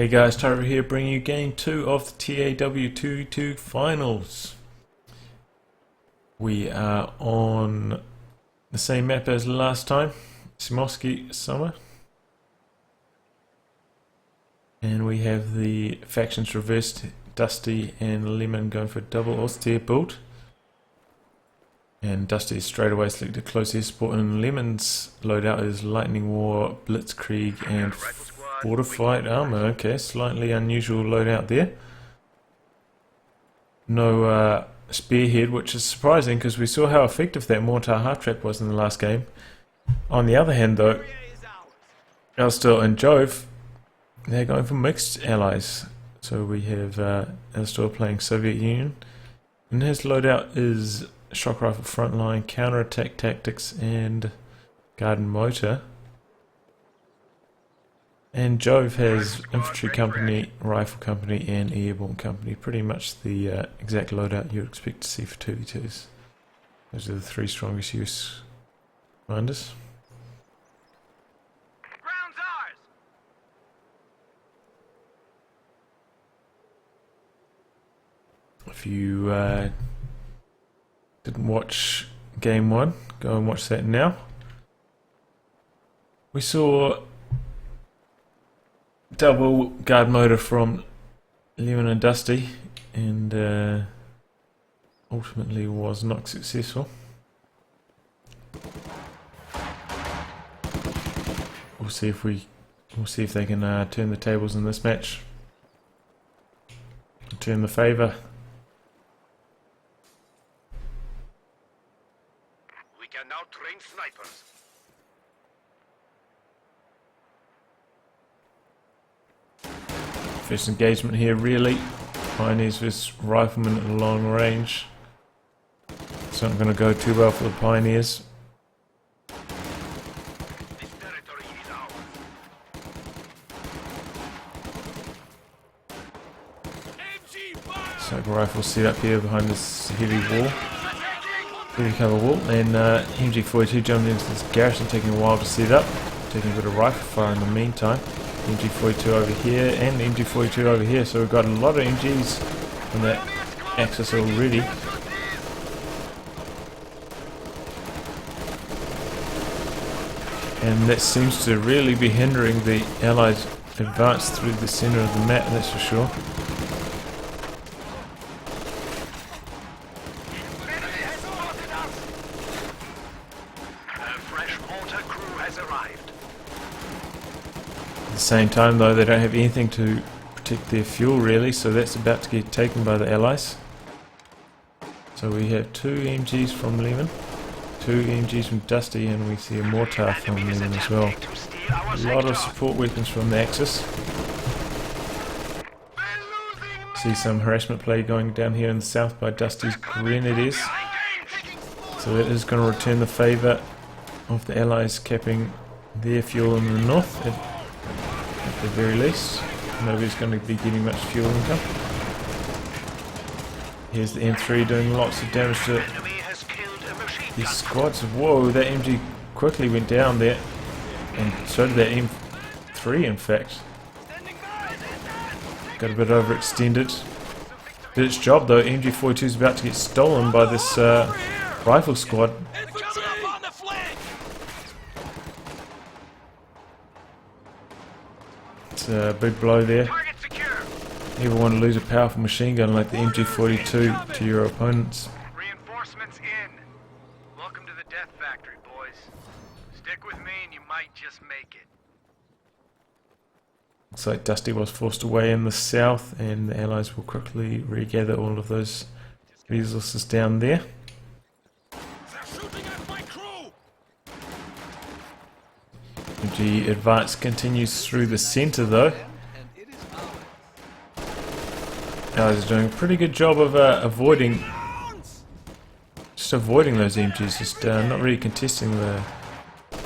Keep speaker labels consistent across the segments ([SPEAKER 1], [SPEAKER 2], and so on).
[SPEAKER 1] Hey guys, Tyro here bringing you game 2 of the TAW 2v2 finals. We are on the same map as last time, Semoskiy summer. And we have the factions reversed, Dusty and Lemon going for double austere build. And Dusty is straight away selected close air support, and Lemon's loadout is Lightning War, Blitzkrieg and Fortified Armor. Okay, slightly unusual loadout there. No Spearhead, which is surprising because we saw how effective that Mortar Half Trap was in the last game. On the other hand though, Alastor and Jove, they're going for mixed allies. So we have Alastor playing Soviet Union, and his loadout is Shock Rifle Frontline, Counter-Attack Tactics and Garden Motor. And Jove has Infantry Company, Rifle Company and Airborne Company. Pretty much the exact loadout you'd expect to see for 2v2s. Those are the three strongest use commanders. If you didn't watch game 1, go and watch that now. We saw double guard motor from Lemon and Dusty, and ultimately was not successful. We'll see if they can turn the tables in this match, turn the favour.
[SPEAKER 2] We can now train snipers.
[SPEAKER 1] First engagement here, really. Pioneers versus Riflemen at long range. It's not going to go too well for the Pioneers.
[SPEAKER 2] This territory is ours.
[SPEAKER 1] Sniper rifle set up here behind this heavy wall. Heavy cover wall. And MG42 jumped into this garrison, taking a while to set up. Taking a bit of rifle fire in the meantime. MG42 over here and MG42 over here, so we've got a lot of MGs on that axis already. And that seems to really be hindering the Allies' advance through the centre of the map, that's for sure.
[SPEAKER 2] A fresh mortar crew has arrived.
[SPEAKER 1] At the same time though, they don't have anything to protect their fuel really, so that's about to get taken by the Allies. So we have 2 MGs from Lemon, 2 MGs from Dusty, and we see a mortar from Lemon as well. A lot of support weapons from the Axis. See some harassment play going down here in the south by Dusty's Grenadiers. So that is going to return the favour of the Allies capping their fuel in the north. At the very least, nobody's going to be getting much fuel income. Here's the M3 doing lots of damage to these squads. Whoa, that MG quickly went down there, and so did that M3 in fact. Got a bit overextended. Did its job though. MG42 is about to get stolen by this rifle squad. It's a big blow there. Never want to lose a powerful machine gun like the MG42 to your opponents.
[SPEAKER 2] Reinforcements in. Welcome to the death factory, boys. Stick with me and you might just make it.
[SPEAKER 1] Looks like Dusty was forced away in the south, and the Allies will quickly regather all of those resources down there. MG advance continues through the centre though. Allies are doing a pretty good job of avoiding those MGs, just not really contesting the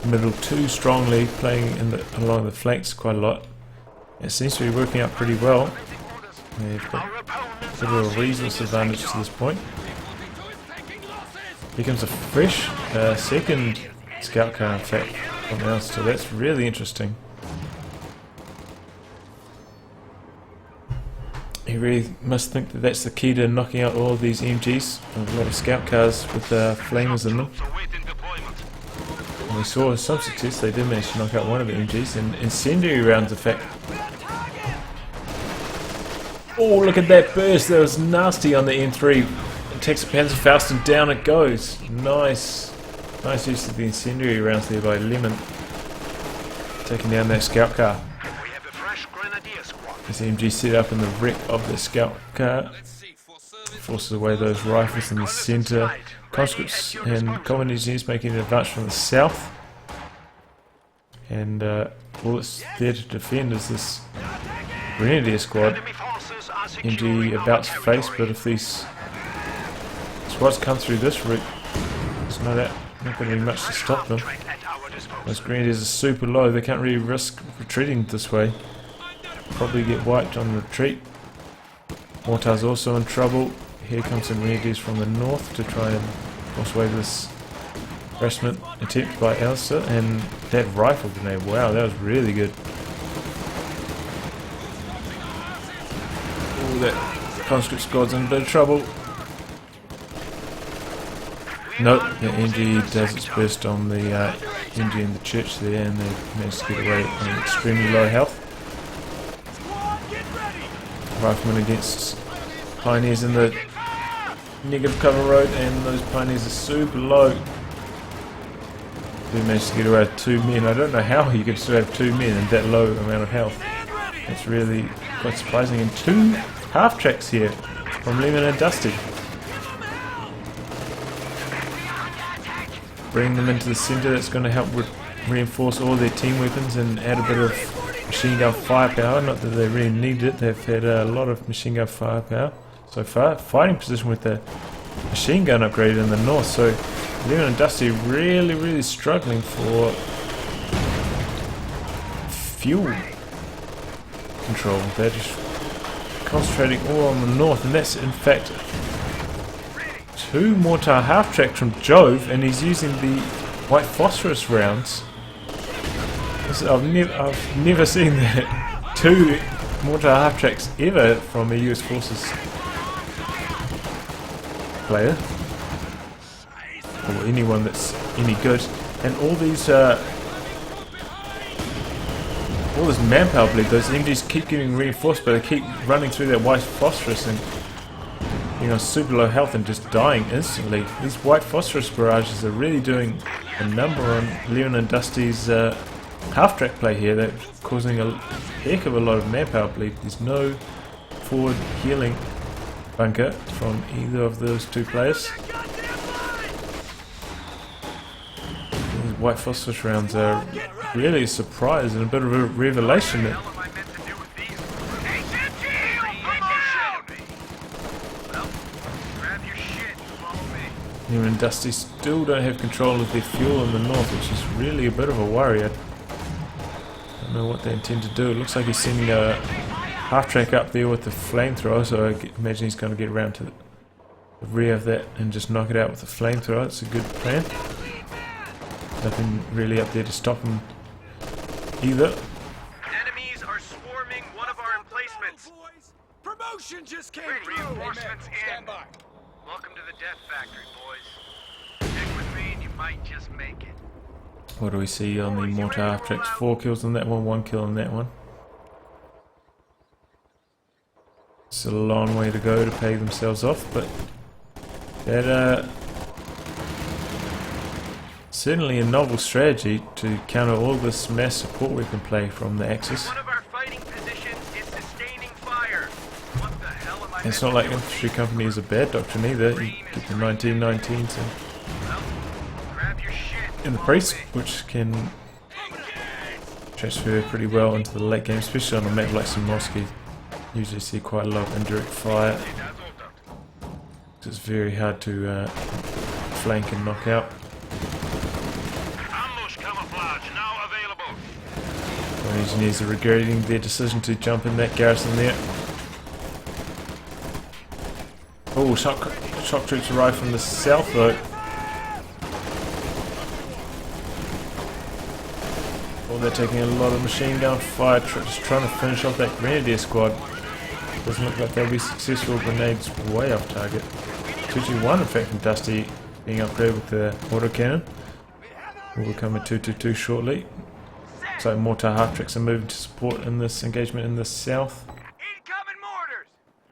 [SPEAKER 1] middle too strongly, playing along the flanks quite a lot. It seems to be working out pretty well. They've got a bit of a resource advantage to this point. Here comes a fresh second scout car in fact from Alastor, so that's really interesting. You really must think that that's the key to knocking out all of these MGs. A lot of scout cars with flamers in them. And we saw some success. They did manage to knock out one of the MGs, and incendiary rounds, in fact. Oh, look at that burst! That was nasty on the M3. It takes a Panzerfaust and down it goes. Nice. Nice use of the incendiary rounds there by Lemon. Taking down that scout car. This MG set up in the wreck of the scout car. Forces away those rifles in the centre. Conscripts and combat engineers making an advance from the south. And all that's there to defend is this Grenadier squad. MG about to face, but if these squads come through this route, there's not going to be much to stop them. Those Grenadiers are super low, they can't really risk retreating this way. Probably get wiped on retreat. Mortar's also in trouble. Here comes some Grenadiers from the north to try and force away this harassment attempt by Alastor. And that rifle grenade, wow, that was really good. Oh, that conscript squad's in a bit of trouble. Nope, the MG does its best on the MG in the church there, and they managed to get away on extremely low health. Riflemen against pioneers in the negative cover road, and those pioneers are super low. They managed to get away with 2 men. I don't know how you could still have 2 men and that low amount of health. That's really quite surprising. And 2 half-tracks here from Lemon and Dusty. Bring them into the centre. That's going to help reinforce all their team weapons and add a bit of machine gun firepower. Not that they really need it. They've had a lot of machine gun firepower so far. Fighting position with the machine gun upgrade in the north. So Lemon and Dusty really struggling for fuel control. They're just concentrating all on the north, and that's in fact 2 mortar half-tracks from Jove, and he's using the white phosphorus rounds. I've never seen that. 2 mortar half-tracks ever from a US Forces player, or anyone that's any good. And all these all this manpower bleed, those MGs keep getting reinforced, but they keep running through that white phosphorus and, you know, super low health and just dying instantly. These white phosphorus barrages are really doing a number on Leon and Dusty's half-track play here. They're causing a heck of a lot of manpower bleed. There's no forward healing bunker from either of those 2 players. These white phosphorus rounds are really a surprise and a bit of a revelation. That Leon and Dusty still don't have control of their fuel in the north, which is really a bit of a worry. I don't know what they intend to do. It looks like he's sending a half-track up there with the flamethrower, so I imagine he's going to get around to the rear of that and just knock it out with the flamethrower. It's a good plan. Nothing really up there to stop him either.
[SPEAKER 2] Enemies are swarming one of our emplacements.
[SPEAKER 3] Promotion just came through.
[SPEAKER 2] Reinforcements in. Welcome to the Death Factory, boys. Stick with me and you might just make it.
[SPEAKER 1] What do we see on the mortar half-tracks? 4 kills on that one, 1 kill on that one. It's a long way to go to pay themselves off, but that certainly a novel strategy to counter all this mass support weapon play from the Axis.
[SPEAKER 2] One of our fighting positions is sustaining fire. What the hell am I?
[SPEAKER 1] It's not like infantry company is a bad doctrine either. You get the 1919s in the priest, which can transfer pretty well into the late game, especially on a map like Semoskiy. Usually see quite a lot of indirect fire. It's very hard to flank and knock out.
[SPEAKER 2] Ambush camouflage now available.
[SPEAKER 1] The engineers are regretting their decision to jump in that garrison there. Oh, shock troops arrive from the south though. Oh, they're taking a lot of machine gun fire, just trying to finish off that Grenadier squad. Doesn't look like they'll be successful. Grenades way off target. 2-2-1 in fact from Dusty being upgraded with the autocannon. Will become a 2-2-2 shortly. So mortar half-tracks are moving to support in this engagement in the south.
[SPEAKER 2] Incoming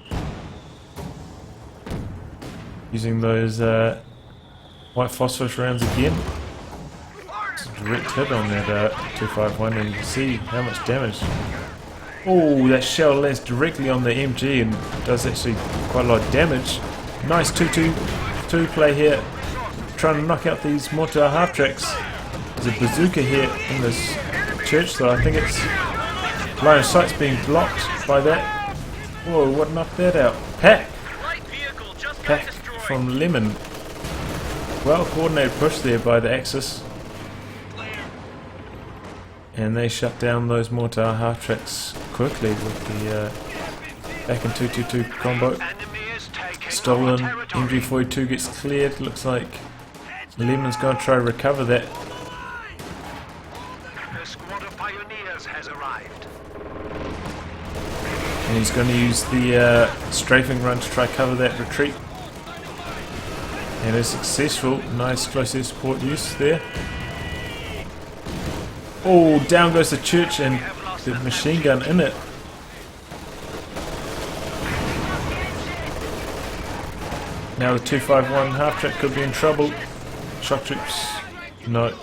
[SPEAKER 2] mortars!
[SPEAKER 1] Using those white phosphorus rounds again. It's a direct hit on that 251 and you can see how much damage. Oh, that shell lands directly on the MG and does actually quite a lot of damage. Nice 2-2-2 play here. Trying to knock out these mortar half-tracks. There's a bazooka here in this church, so I think it's line of sight's being blocked by that. Whoa, what knocked that out? Pack! Pack from Lemon. Well coordinated push there by the Axis. And they shut down those mortar half-tracks quickly with the back in 2-2-2 combo. Stolen, MG42 gets cleared, looks like Lemon's going to try to recover that.
[SPEAKER 2] A squad of pioneers has arrived.
[SPEAKER 1] And he's going to use the strafing run to try to cover that retreat. And is successful. Nice close air support use there. Oh, down goes the church and the machine gun in it. Now the 251 half-track could be in trouble. Shock troops, no.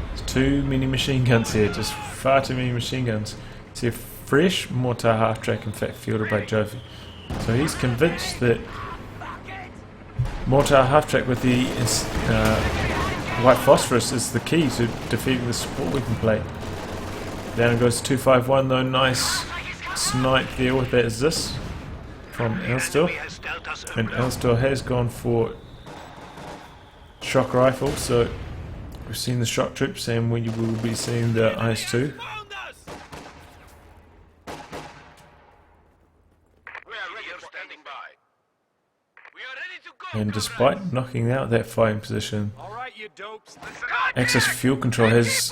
[SPEAKER 1] There's too many machine guns here, just far too many machine guns. See a fresh mortar half-track in fact fielded by Jove. So he's convinced that mortar half-track with the white phosphorus is the key to defeating the support weapon play. Down goes 251 though, nice snipe there with that assist from Alastor. And Alastor has gone for shock rifle, so we've seen the shock troops and we will be seeing the IS-2. And despite knocking out that fighting position, Axis fuel control has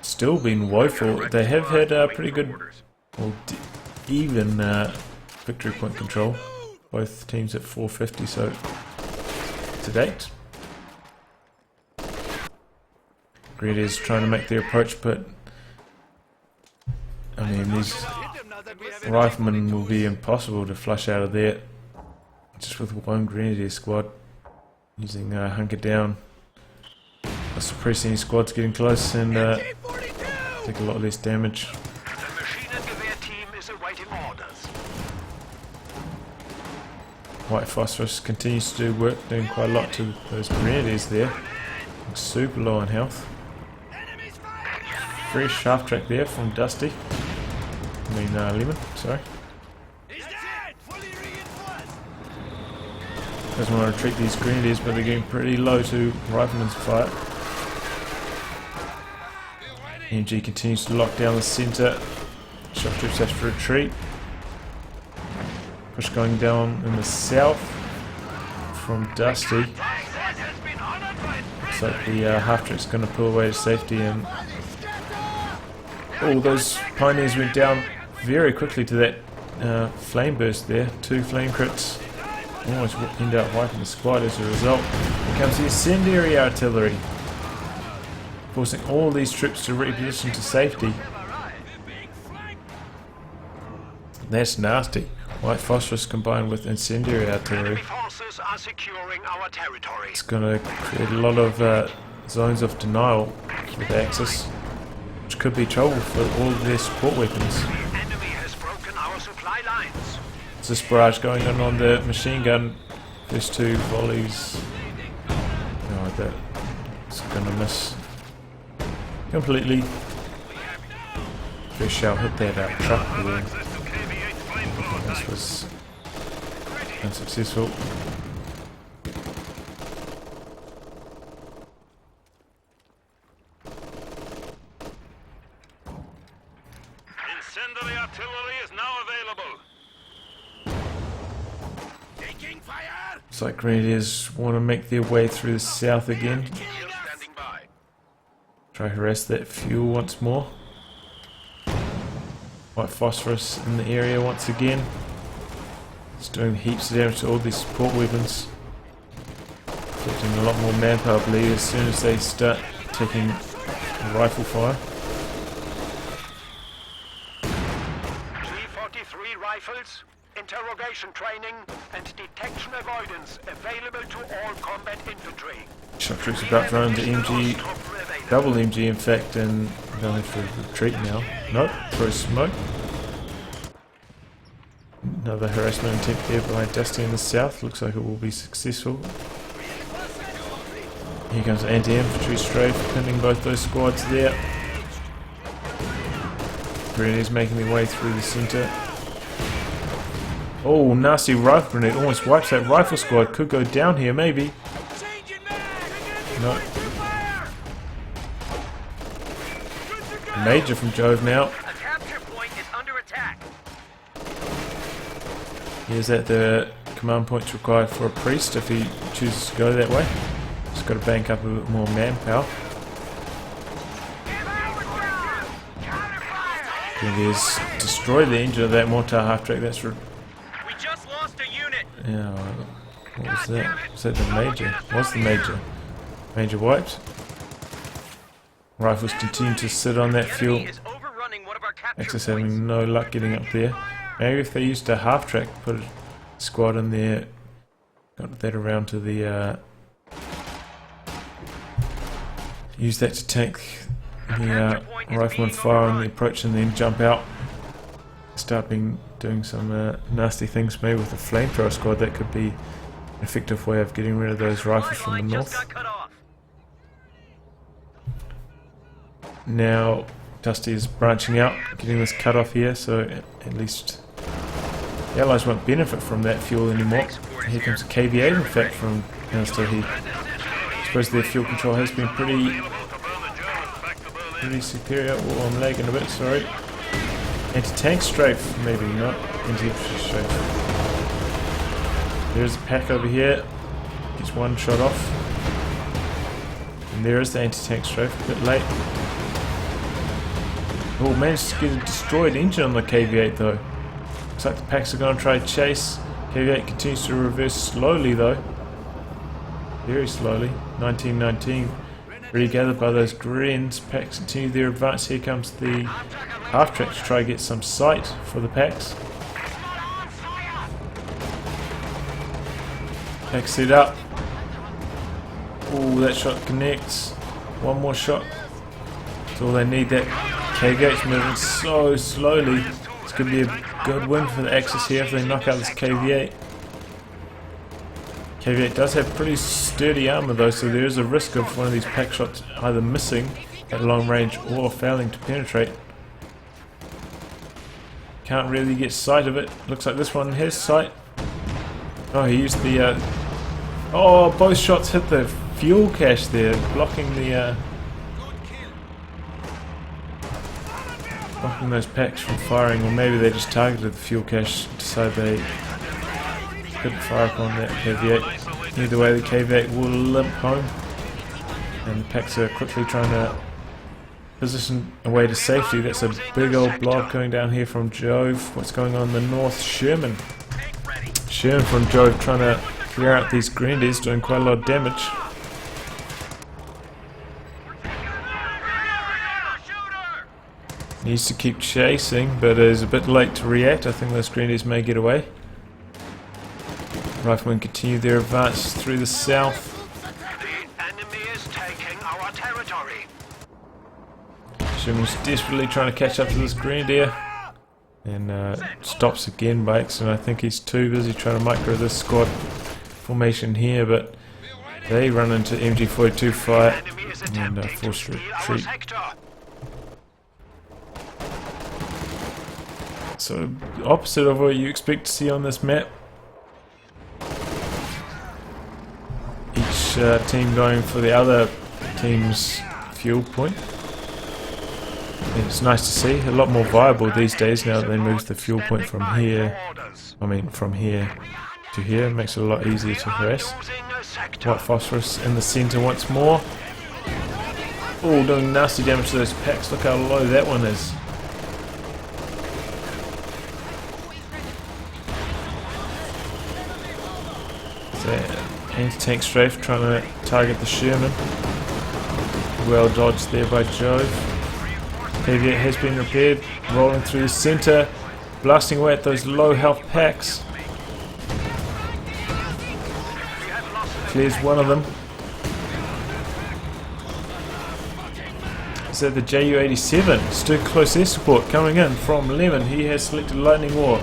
[SPEAKER 1] still been woeful. They have had pretty good, well, even victory point control. Both teams at 450 so to date. Grenadiers trying to make their approach, but I mean these riflemen will be impossible to flush out of there just with one Grenadier squad using hunker down. The suppressing squad's getting close and take a lot less damage.
[SPEAKER 2] The machine and gewehr team is awaiting orders.
[SPEAKER 1] White phosphorus continues to do work, doing quite a lot to those Grenadiers there. Super low on health. Fresh half track there from Dusty. I mean Lemon, sorry. Doesn't want to retreat these Grenadiers, but they're getting pretty low to Rifleman's fire. MG continues to lock down the centre. Shock troops have to retreat. Push going down in the south from Dusty. Looks like the half track's going to pull away to safety, and oh, those pioneers went down very quickly to that flame burst there. 2 flame crits. Almost end up wiping the squad as a result. Here comes the incendiary artillery, forcing all these troops to reposition to safety. That's nasty. White phosphorus combined with incendiary artillery.
[SPEAKER 2] Forces are securing our territory.
[SPEAKER 1] It's going to create a lot of zones of denial for the Axis, which could be trouble for all of their support weapons.
[SPEAKER 2] Enemy has broken our supply lines.
[SPEAKER 1] There's this barrage going on the machine gun. First 2 volleys. No, that's going to miss completely. First shell hit that truck there. This was unsuccessful.
[SPEAKER 2] Incendiary artillery is now available.
[SPEAKER 3] Taking fire!
[SPEAKER 1] Looks like Grenadiers want to make their way through the south again.
[SPEAKER 2] Standing by.
[SPEAKER 1] Try to harass that fuel once more. White phosphorus in the area once again. It's doing heaps of damage to all these support weapons. Getting a lot more manpower bleed as soon as they start taking rifle fire.
[SPEAKER 3] G43 rifles, interrogation training, and detection avoidance available to all combat infantry.
[SPEAKER 1] Shock troops about to run into MG, double MG in fact, and they'll have to retreat now. Nope, throw smoke. Another harassment attempt there by Dusty in the south. Looks like it will be successful. Here comes anti-infantry strafe, pinning both those squads there. Grenadiers making their way through the centre. Oh, nasty rifle grenade. Almost wipes that rifle squad. Could go down here, maybe. No. Major from Jove now.
[SPEAKER 2] A capture point is under attack.
[SPEAKER 1] Here's at the command points required for a priest if he chooses to go that way. Just got to bank up a bit more manpower. Grenadiers destroy the engine of that mortar half track. That's
[SPEAKER 2] We just lost a unit.
[SPEAKER 1] yeah. What was that? Was that the major? Was the major? Major wiped. Rifles continue to sit on that fuel.
[SPEAKER 2] Enemy is overrunning one of our capture
[SPEAKER 1] Axis
[SPEAKER 2] points.
[SPEAKER 1] having no luck getting up there. Maybe if they used a half track, put a squad in there, got that around to the use that to tank the rifleman fire on the approach and then jump out. Start doing some nasty things maybe with a flamethrower squad. That could be an effective way of getting rid of those rifles from the north.
[SPEAKER 2] Just got cut off.
[SPEAKER 1] Now Dusty is branching out, getting this cut off here, so at least the Allies won't benefit from that fuel anymore. Here comes a KVA in fact from Alastor here. I suppose their fuel control has been pretty superior. Oh, I'm lagging a bit, sorry. Anti-tank strafe, maybe not. Anti-infantry strafe. There's a pack over here. Gets one shot off. And there is the anti-tank strafe, a bit late. Oh, managed to get a destroyed engine on the KV-8 though. Looks like the packs are going to try to chase. KV-8 continues to reverse slowly though. Very slowly. 1919. Really gathered by those Greens. Packs continue their advance. Here comes the half track to try to get some sight for the packs. Packs set up. Oh, that shot connects. One more shot. That's all they need. That KV-8's moving so slowly. It's going to be a good win for the Axis here if they knock out this KV-8. KV-8 does have pretty sturdy armor though, so there is a risk of one of these pack shots either missing at long range or failing to penetrate. Can't really get sight of it. Looks like this one has sight. Oh, he used the... Oh, both shots hit the fuel cache there, blocking the... blocking those packs from firing, or maybe they just targeted the fuel cache, decided they couldn't fire upon that KV-8. Either way, the KV-8 will limp home, and the packs are quickly trying to position away to safety. That's a big old blob coming down here from Jove. What's going on in the north? Sherman from Jove trying to clear out these Grenadiers, doing quite a lot of damage. Needs to keep chasing, but is a bit late to react. I think those Grenadiers may get away. Riflemen continue their advance through the south.
[SPEAKER 3] The enemy is taking our territory.
[SPEAKER 1] Sherman's desperately trying to catch up to this Grenadier. And stops again by accident. I think he's too busy trying to micro this squad formation here, but they run into MG42 fire and forced retreat. So, opposite of what you expect to see on this map. Each team going for the other team's fuel point. And it's nice to see, a lot more viable these days now that they moved the fuel point from here, from here to here. It makes it a lot easier to harass. White phosphorus in the centre once more. Oh, doing nasty damage to those packs. Look how low that one is. So, anti-tank strafe trying to target the Sherman. Well dodged there by Jove. KV8 has been repaired, rolling through the center, blasting away at those low health packs. Clears one of them. Is that the JU-87? Still close air support coming in from Lemon. He has selected Lightning War.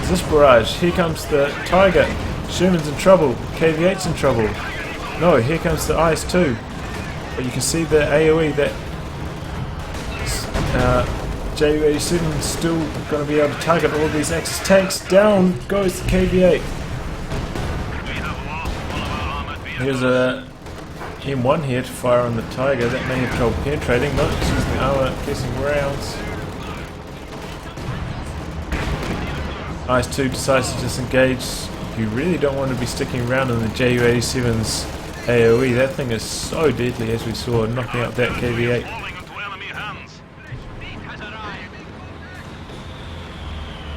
[SPEAKER 1] Is this barrage? Here comes the Tiger. Sherman's in trouble. KV8's in trouble. No, here comes the IS-2. But you can see the AoE that JU-87 is still going to be able to target all these Axis tanks. Down goes the KV8. Here's a M1 here to fire on the Tiger. That may have trouble penetrating. No, it's using the armor piercing rounds. IS-2 decides to disengage. You really don't want to be sticking around in the JU-87's AoE. That thing is so deadly, as we saw, knocking out that KV8.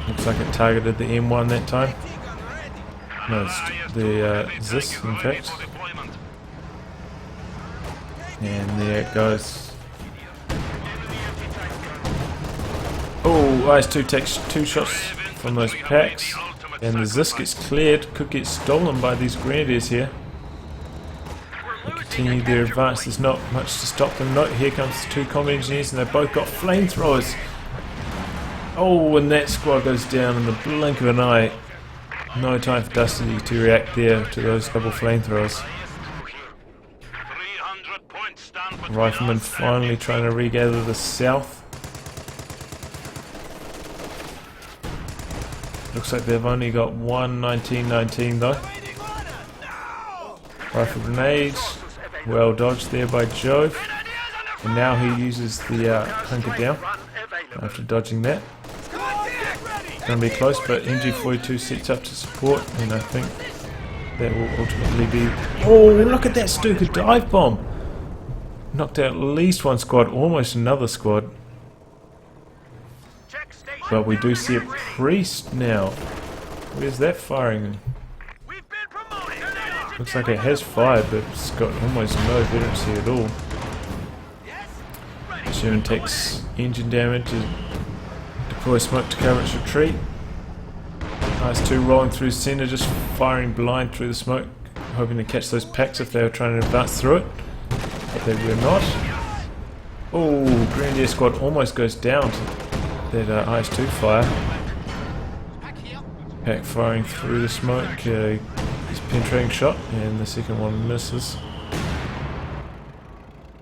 [SPEAKER 1] Looks like it targeted the M1 that time. No, it's the Zis, in fact. And there it goes. Oh, IS-2 takes 2 shots from those packs. And the Zis gets cleared, could get stolen by these grenadiers here. They continue their advance, there's not much to stop them. No, here comes the 2 combat engineers and they've both got flamethrowers. Oh, and that squad goes down in the blink of an eye. No time for Dusty to react there to those double flamethrowers. Riflemen finally trying to regather the south. Looks like they've only got one 1919 though. Rifle grenades, well dodged there by Jove. And now he uses the hunker down after dodging that. It's going to be close, but MG42 sets up to support, and I think that will ultimately be... Oh, look at that Stuka dive bomb! Knocked out at least one squad, almost another squad. But we do see a priest now. Where's that firing? Looks like it has fired, but it's got almost no veterancy at all. Sherman takes engine damage. Deploy smoke to cover its retreat. IS-2 rolling through center, just firing blind through the smoke, hoping to catch those packs if they were trying to advance through it. But they were not. Oh, Grenadier squad almost goes down to that IS-2 fire. Pack firing through the smoke, is penetrating shot, and the second one misses.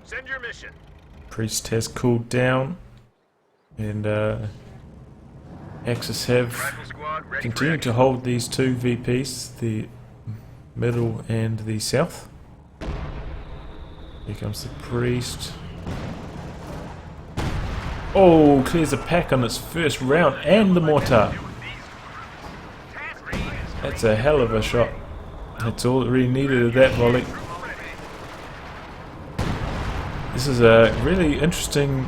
[SPEAKER 3] Send your mission.
[SPEAKER 1] Priest has cooled down, and Axis have continued to hold these 2 VPs, the middle and the south. Here comes the priest. Oh, clears a pack on its first round, and the mortar. That's a hell of a shot. That's all it really needed of that volley. This is a really interesting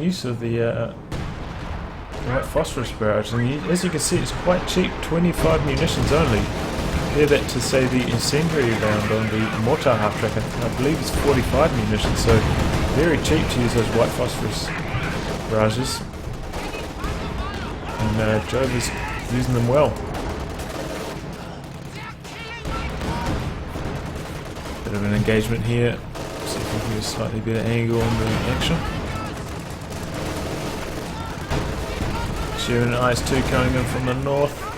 [SPEAKER 1] use of the white phosphorus barrage, and as you can see, it's quite cheap. 25 munitions only. Compare that to, say, the incendiary round on the mortar half track. I believe it's 45 munitions, so very cheap to use those white phosphorus barrages. And Jove is using them well. Bit of an engagement here. See if we can get a slightly better angle on the action. Sherman and IS-2 coming in from the north.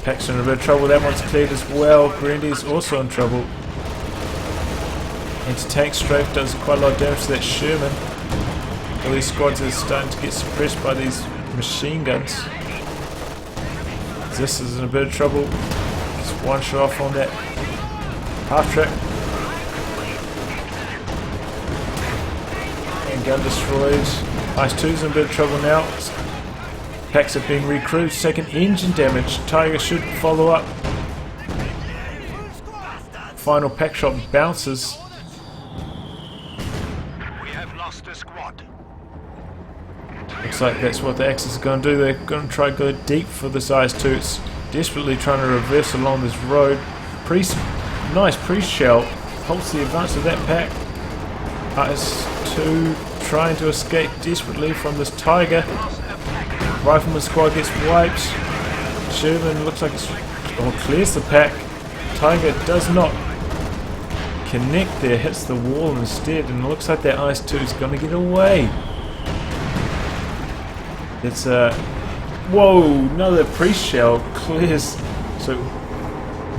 [SPEAKER 1] Paxton in a bit of trouble. That one's cleared as well. Grenadier's also in trouble. Anti-tank strafe does quite a lot of damage to that Sherman. All these squads are starting to get suppressed by these machine guns. This is in a bit of trouble. Just one shot off on that half track. And gun destroyed. IS-2's in a bit of trouble now. Packs have been recruited, taking engine damage. Tiger should follow up. Final pack shot bounces.
[SPEAKER 3] We have lost a squad.
[SPEAKER 1] Looks like that's what the Axis are going to do. They're going to try to go deep for this IS-2. It's desperately trying to reverse along this road. Nice pre-shell. Halts the advance of that pack. IS-2 trying to escape desperately from this Tiger. Rifleman squad gets wiped. Sherman looks like clears the pack. Tiger does not connect there, hits the wall instead, and it looks like that IS-2 is going to get away. It's whoa, another pre-shell clears. So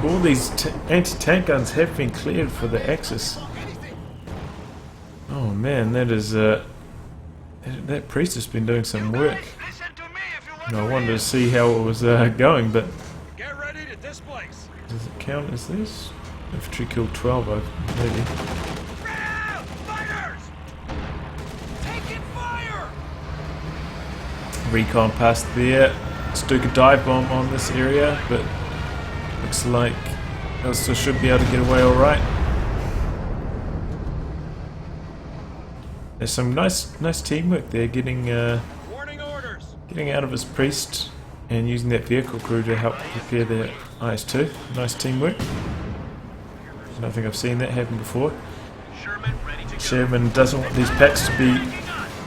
[SPEAKER 1] all these anti-tank guns have been cleared for the Axis. Oh man, that is that priest has been doing some work. And I wanted to see how it was going, but
[SPEAKER 3] Get ready to displace.
[SPEAKER 1] does it count as this? Infantry killed 12, maybe.
[SPEAKER 3] Fighters! Taking fire!
[SPEAKER 1] Recon past there. Let's do a dive bomb on this area, but looks like Alastor should be able to get away alright. There's some nice teamwork there, getting
[SPEAKER 3] Warning orders.
[SPEAKER 1] getting out of his priest and using that vehicle crew to help prepare the IS-2. Nice teamwork. I don't think I've seen that happen before. Sherman doesn't want these packs to be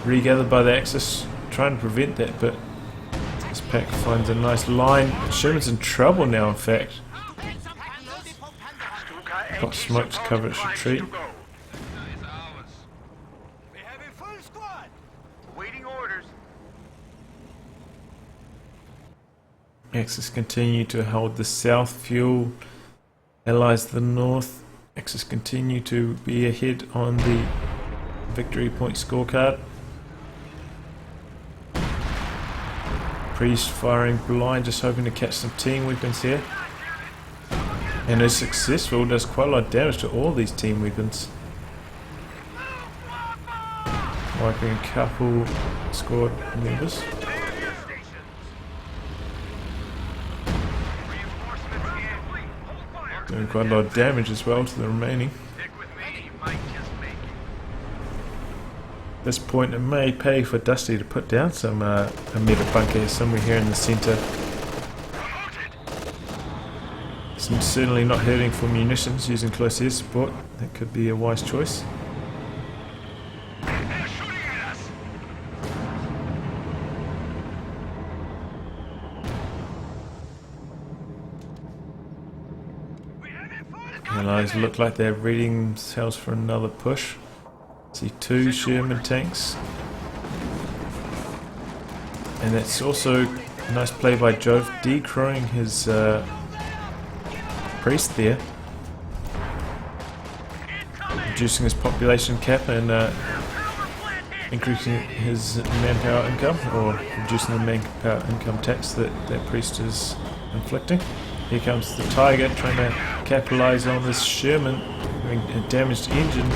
[SPEAKER 1] regathered by the Axis, trying to prevent that, but this pack finds a nice line. Sherman's in trouble now, in fact. Got smoke to cover its retreat.
[SPEAKER 3] We have a full squad.
[SPEAKER 2] Waiting orders.
[SPEAKER 1] Axis continue to hold the south, fuel allies the north. Axis continue to be ahead on the victory point scorecard. Priest firing blind, just hoping to catch some team weapons here. And is successful, does quite a lot of damage to all these team weapons. Wiping a couple squad members. Doing quite a lot of damage as well to the remaining.
[SPEAKER 2] Stick with me, you might just make it.
[SPEAKER 1] At this point it may pay for Dusty to put down some a meta bunker somewhere here in the centre. It's certainly not hurting for munitions using close air support. That could be a wise choice.
[SPEAKER 3] They're shooting at us. We have a full
[SPEAKER 1] Allies look like they're readying themselves for another push. See two Sherman tanks. And that's also a nice play by Jove, decrowing his priest there. Reducing his population cap and increasing his manpower income, or reducing the manpower income tax that that priest is inflicting. Here comes the Tiger trying to capitalise on this Sherman having a damaged engine.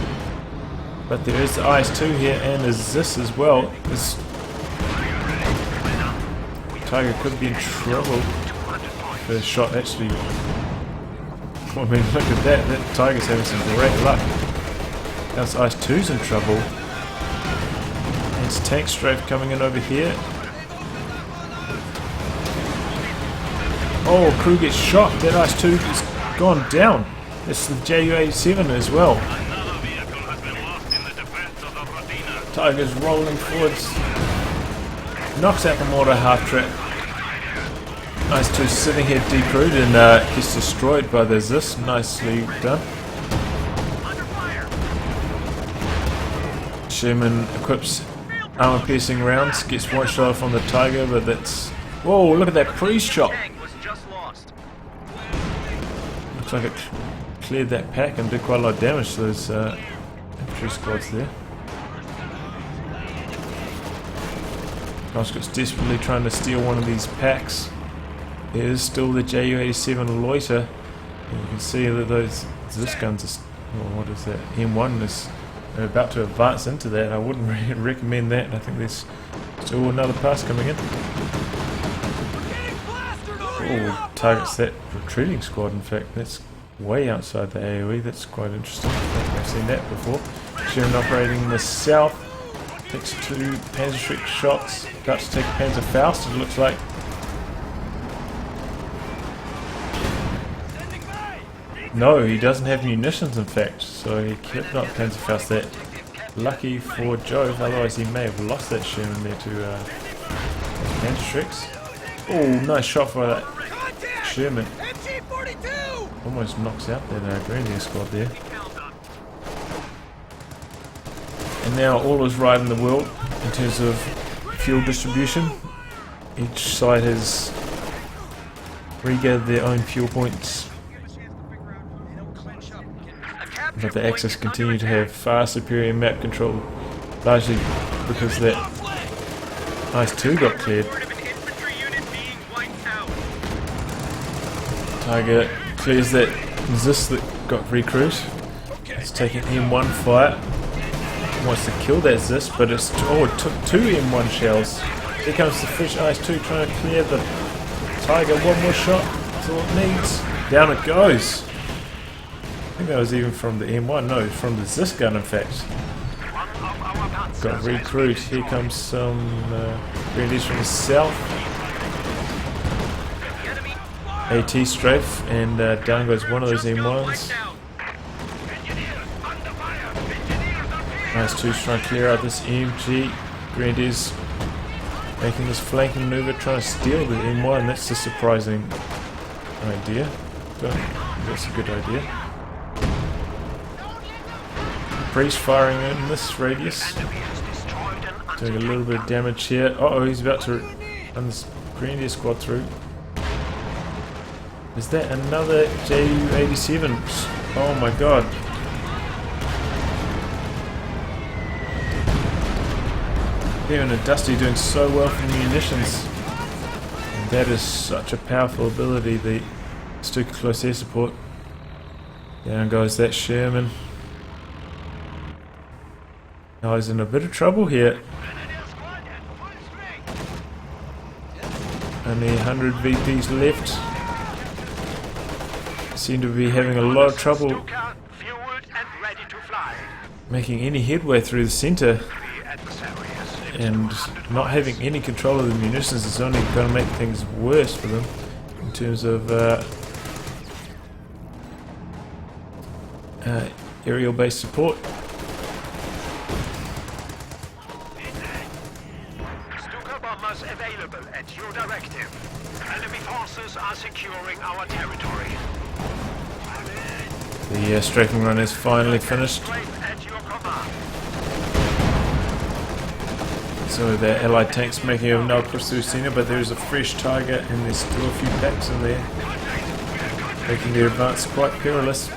[SPEAKER 1] But there is the IS-2 here, and there's this as well. This Tiger could be in trouble. The shot actually. I mean, look at that. That Tiger's having some great luck. Now this IS-2's in trouble. It's tank strafe coming in over here. Oh, crew gets shot. That IS-2 has gone down. It's the Ju-87 as well. Tiger's rolling forwards. Knocks out the mortar half track. IS-2 sitting here decrewed and gets destroyed by the Zis. Nicely done. Sherman equips armor piercing rounds, gets one shot from the Tiger, but that's. Whoa, look at that pre-shot! Looks like it cleared that pack and did quite a lot of damage to those infantry squads there. Conscript's desperately trying to steal one of these packs. There is still the Ju-87 loiter. And you can see that those guns are. Oh, what is that? M1 is about to advance into that. I wouldn't really recommend that. I think there's still another pass coming in. Oh, targets that retreating squad. In fact, that's way outside the AoE. That's quite interesting. I don't think I've seen that before. Sherman operating in the south. Takes 2 Panzerschreck shots. About to take a Panzerfaust, it looks like. No, he doesn't have munitions in fact, so he could not Panzerfaust that. Lucky for Jove, otherwise he may have lost that Sherman there to Panzerschrecks. Oh, nice shot for that Sherman. Almost knocks out that Grenadier squad there. And now all is right in the world in terms of fuel distribution. Each side has regathered their own fuel points. But the Axis continue to have far superior map control, largely because that Ice 2 got cleared. Tiger clears that Zis that got recruit. It's taking M1 fire. Wants to kill that Zis, but it's it took 2 M1 shells. Here comes the fresh Ice 2 trying to clear the Tiger. One more shot. That's all it needs. Down it goes. I think that was even from the M1, no, from the Zis gun in fact. Got recruit, here comes some grenadiers from the south. AT strafe, and down goes one of those M1s. Nice 2's trying to clear out this MG. Grenadiers making this flanking maneuver, trying to steal the M1, that's a surprising idea. That's a good idea. Priest firing in this radius, doing a little bit of damage here. Uh-oh, he's about to run this Grenadier squad through. Is that another Ju-87? Oh my god. Even a Dusty doing so well for munitions. And that is such a powerful ability, the Stuka close air support. Down goes that Sherman. Now he's in a bit of trouble here. Only 100 VPs left. Seem to be having a lot of trouble making any headway through the centre. And not having any control of the munitions is only going to make things worse for them in terms of aerial based support.
[SPEAKER 3] Available at your directive. Enemy forces are securing our territory.
[SPEAKER 1] The strafing run is finally finished. So the allied tanks making a no push through center, but there is a fresh target and there's still a few packs in there, making their advance quite perilous.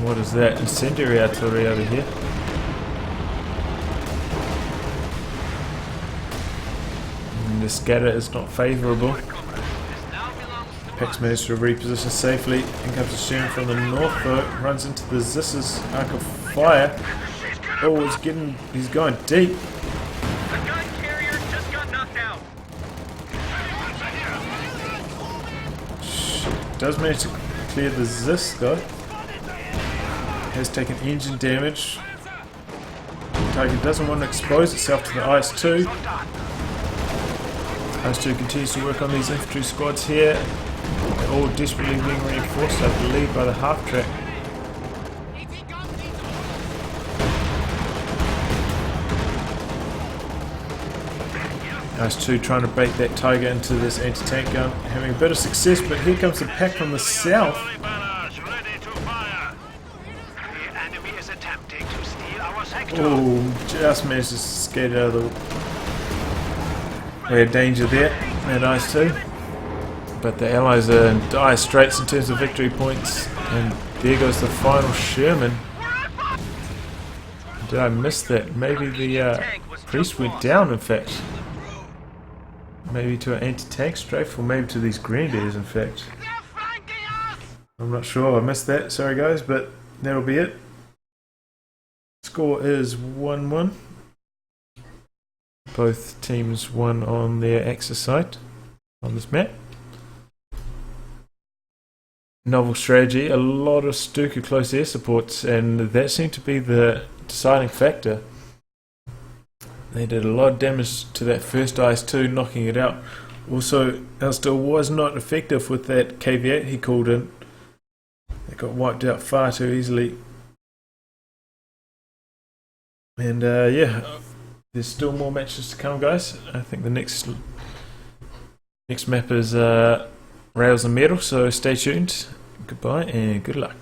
[SPEAKER 1] What is that? Incendiary artillery over here. The scatter is not favourable. Pax managed to reposition safely. In comes a Sherman from the north though. Runs into the Zis's arc of fire. Oh, he's going deep.
[SPEAKER 2] The gun carrier just got knocked out.
[SPEAKER 1] Does manage to clear the Zis though. Has taken engine damage. Target doesn't want to expose itself to the IS-2. IS-2 continues to work on these infantry squads here. They're all desperately being reinforced, I believe, by the half-track. IS-2 trying to bait that Tiger into this anti-tank gun, having a bit of success, but here comes the pack from the south. Oh, just managed to skate out of the way of danger there at IS-2. But the Allies are in dire straits in terms of victory points, and there goes the final Sherman. Did I miss that? Maybe the priest went down, in fact. Maybe to an anti-tank strafe, or maybe to these grenadiers, in fact. I'm not sure, I missed that, sorry guys, but that'll be it. Score is 1-1. Both teams won on their Axis side on this map. novel strategy, a lot of Stuka close air supports, and that seemed to be the deciding factor. They did a lot of damage to that first ice too, knocking it out. Also, Alastor was not effective with that KV8 he called in. It got wiped out far too easily. And yeah, there's still more matches to come, guys. I think the next map is Rails and Metal, so stay tuned. Goodbye and good luck.